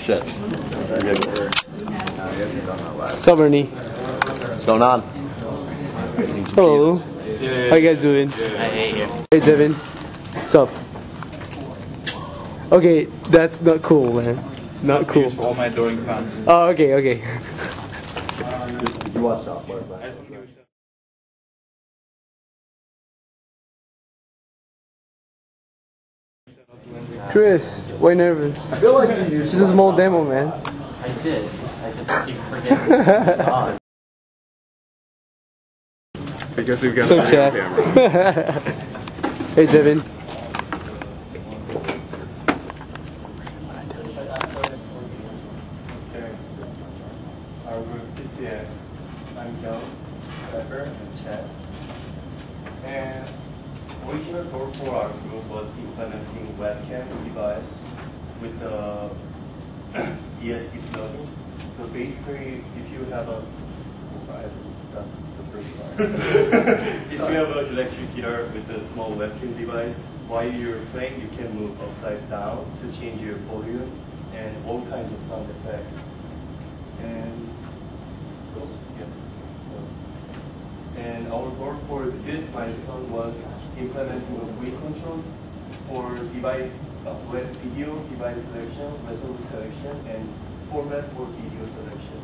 shit. What's up, Ernie? What's going on? Hello. How you guys doing? I hate you. Hey, Devin. What's up? Okay, that's not cool, man. Not cool. For all my adoring fans. Oh, okay, okay. You watch software, Chris, why nervous? I feel like you This is a small demo, man. I did. I just keep forgetting it's on. Because we've got So a video Chad. camera. Hey, Devin. Okay. Our group TCX. I'm Kleber, and Chad. And original goal for our group was implementing webcam device with the ESP plugin. So basically, if you have a if you have an electric guitar with a small webcam device, while you're playing, you can move upside down to change your volume and all kinds of sound effect. And and our goal for this milestone was implementing a Wii controls for device, web video device selection, resolution selection, and format for video selection.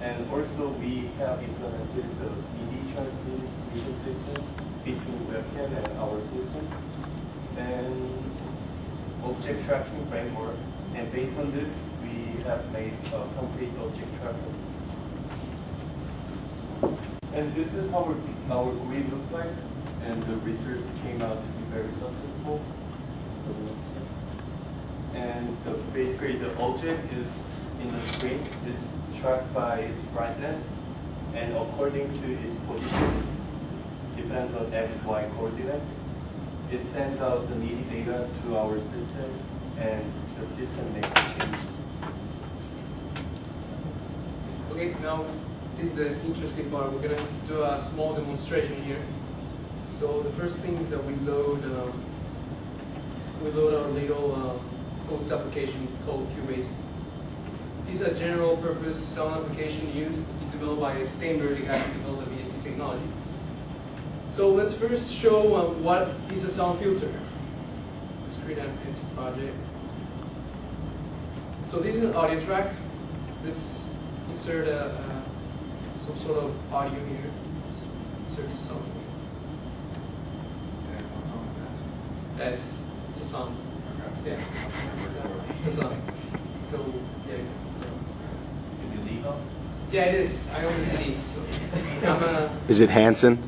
And also we have implemented the MIDI transmission system between webcam and our system, and object tracking framework. And based on this, we have made a complete object tracking. And this is how our GUI looks like, and the research came out to be very successful. And basically the object is in the screen. It's tracked by its brightness, and according to its position, depends on X, Y coordinates. It sends out the MIDI data to our system, and the system makes a change. Okay, now this is the interesting part. We're gonna do a small demonstration here. So the first thing is that we load our little host application called Cubase. This is a general purpose sound application used. It's developed by Steinberg, the guy who developed the VST technology. So let's first show what is a sound filter. Let's create an empty project. So this is an audio track. Let's insert some sort of audio here. Insert this song. It's a song. Yeah, it's a song. So yeah. Is it legal? Yeah, it is. I own the CD. So I'm Is it Hanson?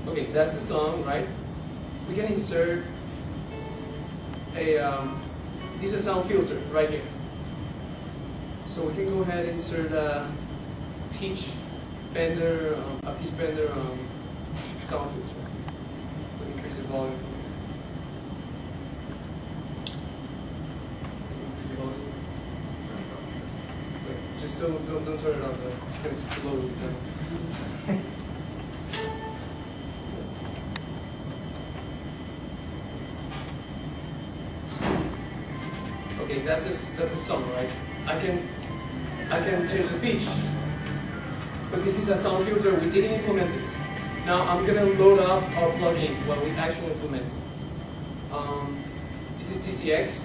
Okay, that's the song, right? We can insert a this is a sound filter right here. So we can go ahead and insert a pitch bender sound filter. We'll increase the volume. Wait, just don't turn it on. It's gonna explode. Okay, that's a song, right? I can change the pitch, but this is a sound filter. We didn't implement this. Now I'm gonna load up our plugin when we actually implement it. This is TCX.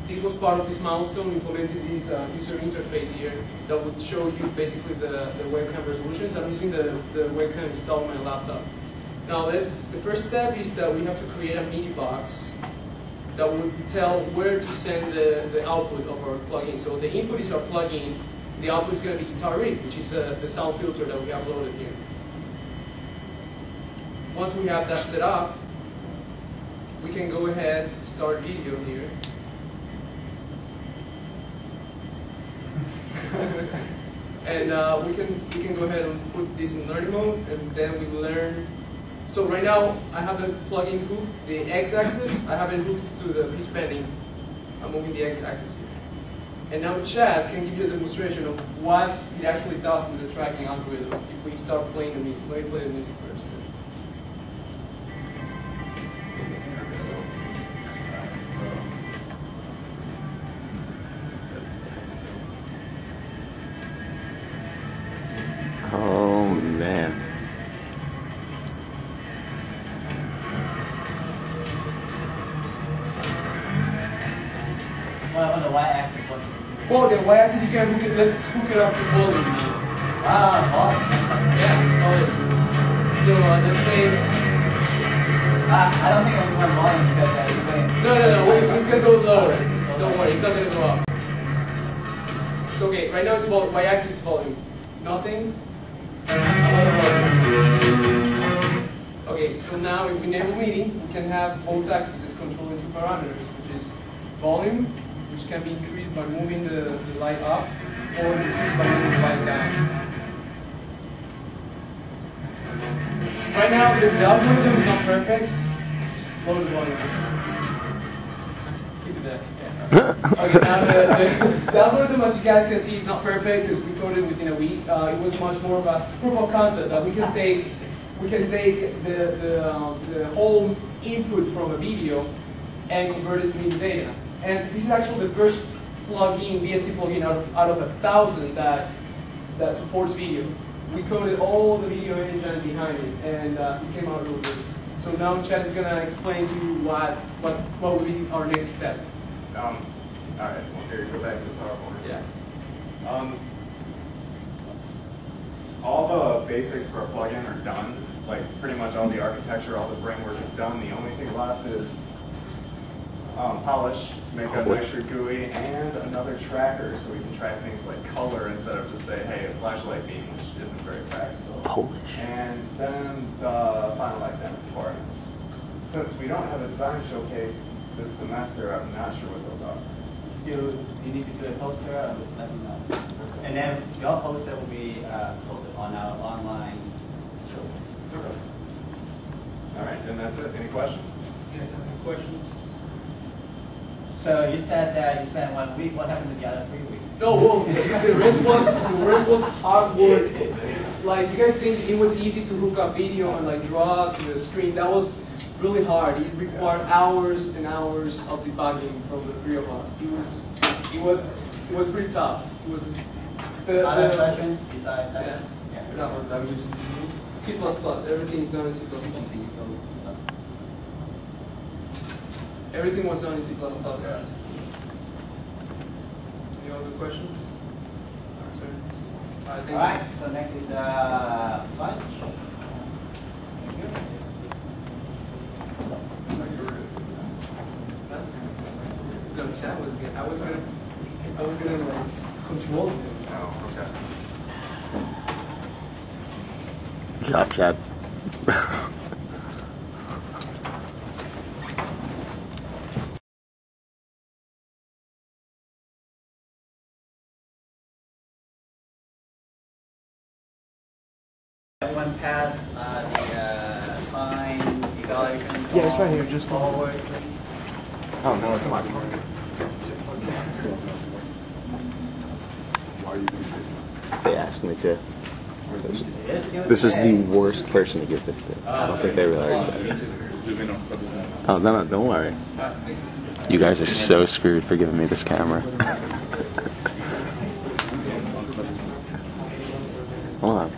This was part of this milestone. We implemented this user interface here that would show you basically the webcam resolutions. I'm using the webcam installed on my laptop. Now the first step is that we have to create a MIDI box that would tell where to send the output of our plugin. So the input is our plugin, the output is going to be Guitar Rig, which is the sound filter that we uploaded here. Once we have that set up, we can go ahead and start video here. And we can go ahead and put this in learning mode, and then we learn. So right now, I have the plugin hooked, the x-axis. I have it hooked to the pitch bending. I'm moving the x-axis here. And now Chad can give you a demonstration of what it actually does with the tracking algorithm if we start playing the music. Let me play the music first. the y-axis, what? Well, the y-axis you can hook it. Let's hook it up to volume now. Yeah, volume. So let's say. I don't think I'm going volume because you're going. No. Wait, it's gonna go lower. Don't worry, it's not gonna go up. So okay, right now it's y-axis volume. Nothing. Okay, so now if we enable MIDI, we can have both axes controlling two parameters, which is volume, which can be increased by moving the light up, or decreased by moving the light down. Right now, the algorithm is not perfect. Just lower the volume. Keep it there. Yeah. Okay, now the algorithm, as you guys can see, is not perfect. It's recorded within a week. It was much more of a proof of concept that we can take the whole input from a video and convert it to MIDI data. And this is actually the first plugin, VST plugin out of 1,000 that supports video. We coded all the video engine behind it, and it came out really good. So now Chad is gonna explain to you what will be our next step. All right, well, here, go back to the PowerPoint. Yeah. All the basics for a plugin are done. Like pretty much all the architecture, all the framework is done. The only thing left is polish, make a nicer GUI, and another tracker so we can track things like color instead of just say, hey, a flashlight beam, which isn't very practical. Polish. And then the final academic requirements. Since we don't have a design showcase this semester, I'm not sure what those are. You need to do a poster, let me know. And then your poster will be posted on our online show. Okay. All right, and that's it. Any questions? You guys have any questions? So you said that you spent 1 week. What happened to the other 3 weeks? No, well, the rest was hard work. Like, you guys think it was easy to hook up video and like draw to the screen? That was really hard. It required hours and hours of debugging from the three of us. It was pretty tough. It was Other questions besides that? Yeah. C++. Everything is done in C++. Everything was done in C++. Yeah. Any other questions? All right, so next is lunch. No, Chad was good. I was gonna like control him. Oh, okay. Good job, Chad. Everyone passed the sign evaluation. Yeah, it's right here, just forward. Oh, no, come on. They asked me to. This is the worst person to give this to. I don't think they realize that. Oh, no, don't worry. You guys are so screwed for giving me this camera. Hold on.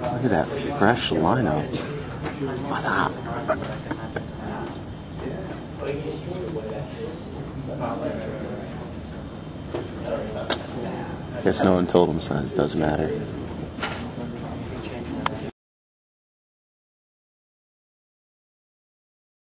Look at that fresh lineup. What's up? Guess no one told him size does matter.